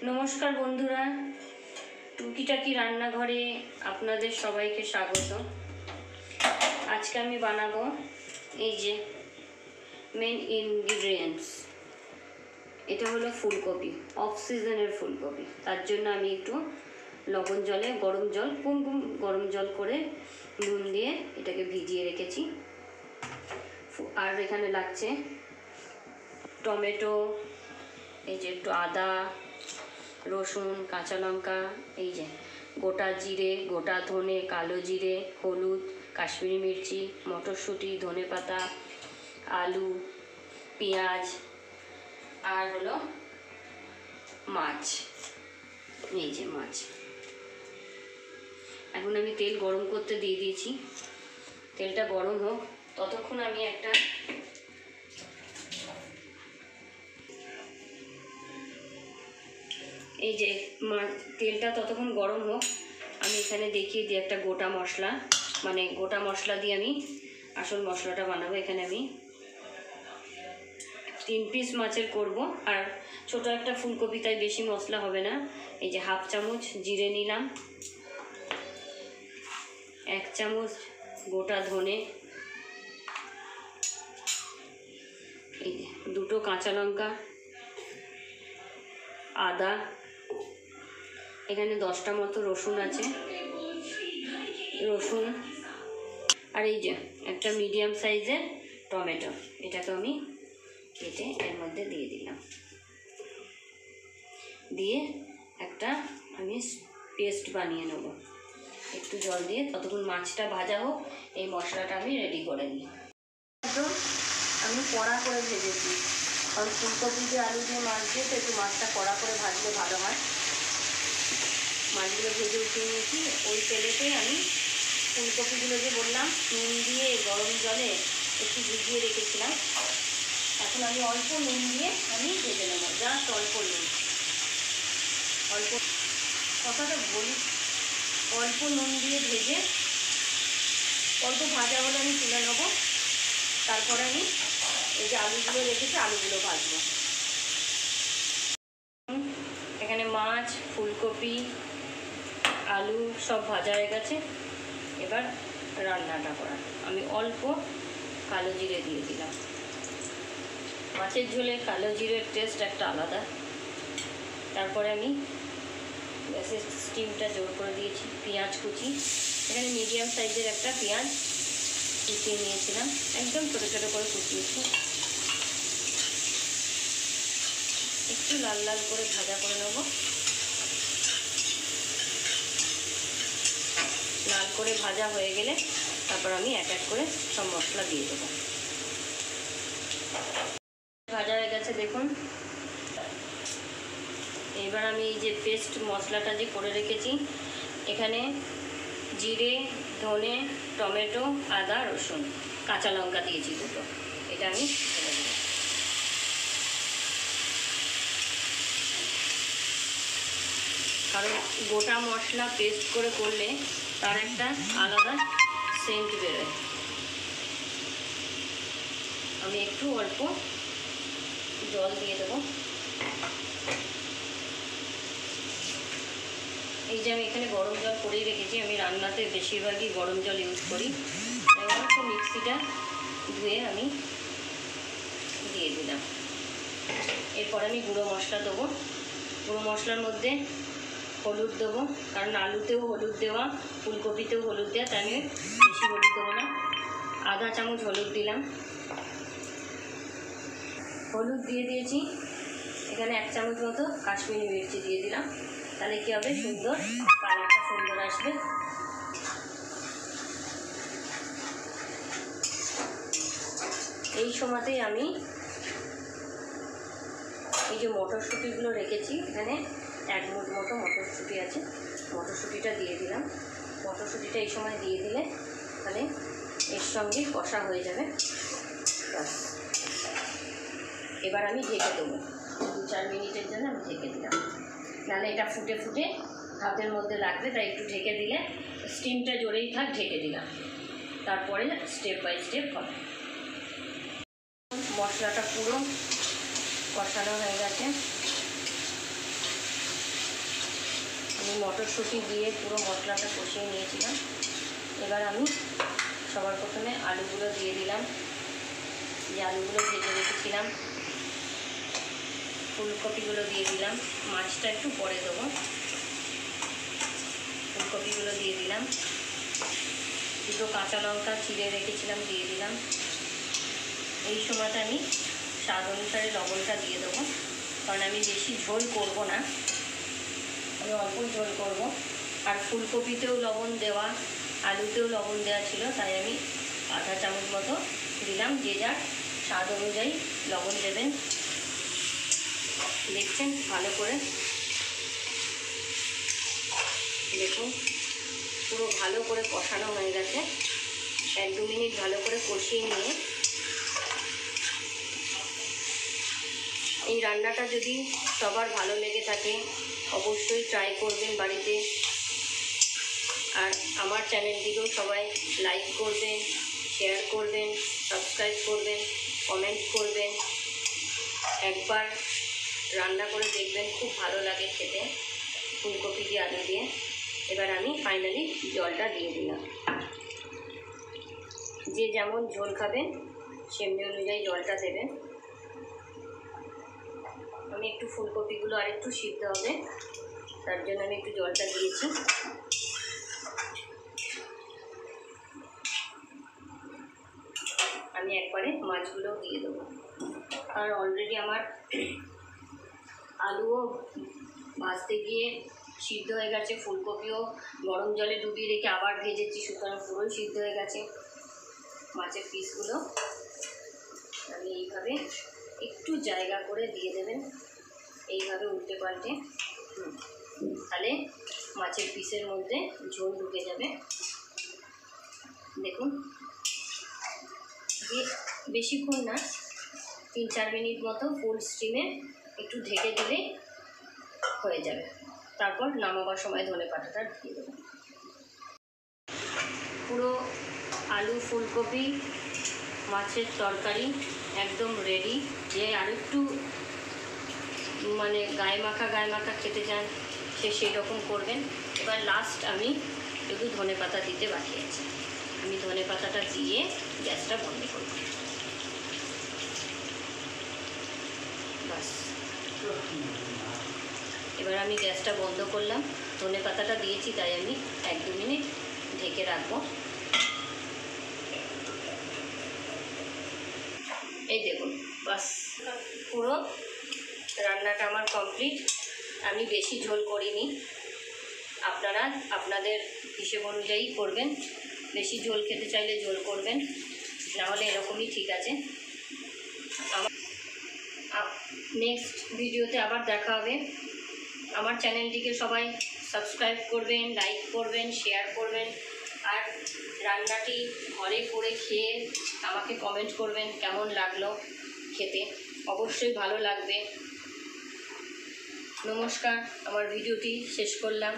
নমস্কার বন্ধুরা, টুকিটাকি রান্নাঘরে আপনাদের সবাইকে স্বাগত। আজকে আমি বানাবো এই যে মেন ইনগ্রিডিয়েন্টস, এটা হলো ফুলকপি, অফ সিজনের ফুলকপি। তার জন্য আমি একটু লবণ জলে কুমকুম গরম জল করে নুন দিয়ে এটাকে ভিজিয়ে রেখেছি। আর এখানে লাগছে টমেটো, এই যে একটু আদা, রসুন, কাঁচা লঙ্কা, এই যে গোটা জিরে, গোটা ধনে, কালো জিরে, হলুদ, কাশ্মীরি মির্চি, মটরশুঁটি, ধনেপাতা, আলু, পেঁয়াজ, আর হলো মাছ। এই যে মাছ। এখন আমি তেল গরম করতে দিয়ে দিয়েছি। তেলটা গরম হোক, ততক্ষণ আমি একটা এই যে তেলটা ততক্ষণ গরম হোক, আমি এখানে দেখিয়ে দিই একটা গোটা মশলা, মানে গোটা মশলা দিয়ে আমি আসল মশলাটা বানাবো। এখানে আমি 3 পিস মাছের করব, আর ছোট একটা ফুলকপি, তাই বেশি মশলা হবে না। এই যে হাফ চামচ জিরে নিলাম, 1 চামচ গোটা ধনে, এই যে 2টো কাঁচা লঙ্কা, আদা, এখানে 10টা মতো রসুন আছে, রসুন, আর এই যে একটা মিডিয়াম সাইজের টমেটো, এটাকে আমি কেটে এর মধ্যে দিয়ে দিলাম। দিয়ে একটা আমি পেস্ট বানিয়ে নেব একটু জল দিয়ে। ততক্ষণ মাছটা ভাজা হোক, এই মশলাটা আমি রেডি করে নিই। আমি কড়া করে ভেজেছি, কারণ ফুলকপি দিয়ে আলু দিয়ে মাছ দিয়ে তো একটু মাছটা কড়া করে ভাজলে ভালো হয়। মাছগুলো ভেজে উঠিয়ে নিয়েছি। ওই তেলেতেই আমি ফুলকপিগুলো যে বললাম নুন দিয়ে গরম জলে একটু ভিজিয়ে রেখেছিলাম, এখন আমি অল্প নুন দিয়ে আমি ভেজে নেব, জাস্ট অল্প নুন, অল্প, কথাটা বলি, অল্প নুন দিয়ে ভেজে অল্প ভাজা হলে আমি তুলে নেবো। তারপরে আমি এই যে আলুগুলো রেখেছি, আলুগুলো ভাজবো। এখানে মাছ, ফুলকপি, আলু সব ভাজা হয়ে গেছে। এবার রান্নাটা করা, আমি অল্প কালো জিরে দিয়ে দিলাম। মাছের ঝোলে কালো জিরের টেস্ট একটা আলাদা। তারপরে আমি গ্যাসের স্টিমটা জোর করে দিয়েছি। পেঁয়াজ কুচি, এখানে মিডিয়াম সাইজের একটা পেঁয়াজ কুচিয়ে নিয়েছিলাম, একদম ছোটো ছোটো করে কুচিয়েছি। একটু লাল লাল করে ভাজা করে নেব। লাল করে ভাজা হয়ে গেলে তারপর আমি এক এক করে সব মশলা দিয়ে দেবো। ভাজা হয়ে গেছে দেখুন। এবার আমি এই যে পেস্ট মশলাটা যে করে রেখেছি, এখানে জিরে, ধনে, টমেটো, আদা, রসুন, কাঁচা লঙ্কা দিয়েছি 2টো, এটা আমি ঢেলে দেবো। কারণ গোটা মশলা পেস্ট করে করলে তার একটা আলাদা সেন্ট বেরোয়। আমি একটু অল্প জল দিয়ে দেবো। এই যে আমি এখানে গরম জল করেই রেখেছি, আমি রান্নাতে বেশিরভাগই গরম জল ইউজ করি। অল্প মিক্সিটা ধুয়ে আমি দিয়ে দিলাম। এরপর আমি গুঁড়ো মশলা দেবো। গুঁড়ো মশলার মধ্যে হলুদ দেবো, কারণ আলুতেও হলুদ দেওয়া, ফুলকপিতেও হলুদ দেওয়া, তাই আমি বেশি হলুদ দেবো না। আধা চামচ হলুদ দিলাম। হলুদ দিয়ে দিয়েছি। এখানে 1 চামচ মতো কাশ্মীরি মির্চি দিয়ে দিলাম, তাহলে কী হবে, সুন্দর কালারটা সুন্দর আসবে। এই সময়তেই আমি এই যে মটরশুঁটিগুলো রেখেছি, এখানে 1 মুঠ মতো মটরশুঁটি আছে, মটরশুঁটিটা দিয়ে দিলাম। মটরশুঁটিটা এই সময় দিয়ে দিলে তাহলে এর সঙ্গে কষা হয়ে যাবে। ব্যাস, এবার আমি ঢেকে দেবো 2-4 মিনিটের জন্য। আমি ঢেকে দিলাম, নাহলে এটা ফুটে ফুটে হাতের মধ্যে লাগবে, তাই একটু ঢেকে দিলে স্টিমটা জোরেই থাক। ঢেকে দিলাম, তারপরে স্টেপ বাই স্টেপ হবে। মশলাটা পুরো কষানো হয়ে গেছে। আমি মটরশুঁটি দিয়ে পুরো মশলাটা কষিয়ে নিয়েছিলাম। এবার আমি সবার প্রথমে আলুগুলো দিয়ে দিলাম, যে আলুগুলো ভেজে রেখেছিলাম। ফুলকপিগুলো দিয়ে দিলাম, মাছটা একটু পরে দেবো। ফুলকপিগুলো দিয়ে দিলাম, দুটো কাঁচা লঙ্কা চিড়ে রেখেছিলাম দিয়ে দিলাম। এই সময়টা আমি স্বাদ অনুসারে লবণটা দিয়ে দেবো, কারণ আমি বেশি ঝোল করব না, আমি অল্প ঝোল করব। আর ফুলকপিতেও লবণ দেওয়া, আলুতেও লবণ দেওয়া ছিল, তাই আমি আধা চামচ মতো দিলাম। যে যার স্বাদ অনুযায়ী লবণ দেবেন। দেখছেন ভালো করে, দেখুন পুরো ভালো করে কষানো হয়ে গেছে। 1-2 মিনিট ভালো করে কষিয়ে নিয়ে এই রান্নাটা যদি সবার ভালো লেগে থাকে অবশ্যই ট্রাই করবেন বাড়িতে। আর আমার চ্যানেলটিকেও সবাই লাইক করবেন, শেয়ার করবেন, সাবস্ক্রাইব করবেন, কমেন্ট করবেন। একবার রান্না করে দেখবেন, খুব ভালো লাগে খেতে ফুলকপি দিয়ে আলু দিয়ে। এবার আমি ফাইনালি জলটা দিয়ে দিলাম। যে যেমন ঝোল খাবেন সেমনি অনুযায়ী জলটা দেবেন। আমি একটু ফুলকপিগুলো আর একটু সিদ্ধ হবে, তার জন্য আমি একটু জলটা দিয়েছি। আমি একবারে মাছগুলোও দিয়ে দেবো। আর অলরেডি আমার আলুও ভাজতে গিয়ে সিদ্ধ হয়ে গেছে, ফুলকপিও গরম জলে ডুবিয়ে রেখে আবার ভেজেছি, সুতরাং পুরোই সিদ্ধ হয়ে গেছে। মাছের পিসগুলো আমি এইভাবে একটু জায়গা করে দিয়ে দেবেন, এইভাবে উল্টে পাল্টে, তাহলে মাছের পিসের মধ্যে ঝোল ঢুকে যাবে। দেখুন বেশিক্ষণ না, 3-4 মিনিট মতো ফুল স্টিমে একটু ঢেকে দিলেই হয়ে যাবে। তারপর নামাবার সময় ধনেপাতাটা দিয়ে দেবো। পুরো আলু ফুলকপি মাছের তরকারি একদম রেডি। যে আরেকটু মানে গায়ে মাখা খেতে চান সে সেরকম করবেন। এবার লাস্ট আমি শুধু ধনেপাতা দিতে বাকি আছে, আমি ধনেপাতাটা দিয়ে গ্যাসটা বন্ধ করব। বাস, এবার আমি গ্যাসটা বন্ধ করলাম। ধনেপাতাটা দিয়েছি তাই আমি 1-2 মিনিট ঢেকে রাখবো। এই দেখুন, বাস পুরো রান্নাটা আমার কমপ্লিট। আমি বেশি ঝোল করিনি, আপনারা আপনাদের হিসেব অনুযায়ী করবেন। বেশি ঝোল খেতে চাইলে ঝোল করবেন, নাহলে এরকমই ঠিক আছে। আমার নেক্সট ভিডিওতে আবার দেখা হবে। আমার চ্যানেলটিকে সবাই সাবস্ক্রাইব করবেন, লাইক করবেন, শেয়ার করবেন। আর রান্নাটি ঘরে করে খেয়ে আমাকে কমেন্ট করবেন কেমন লাগলো খেতে, অবশ্যই ভালো লাগবে। নমস্কার, আমার ভিডিওটি শেষ করলাম।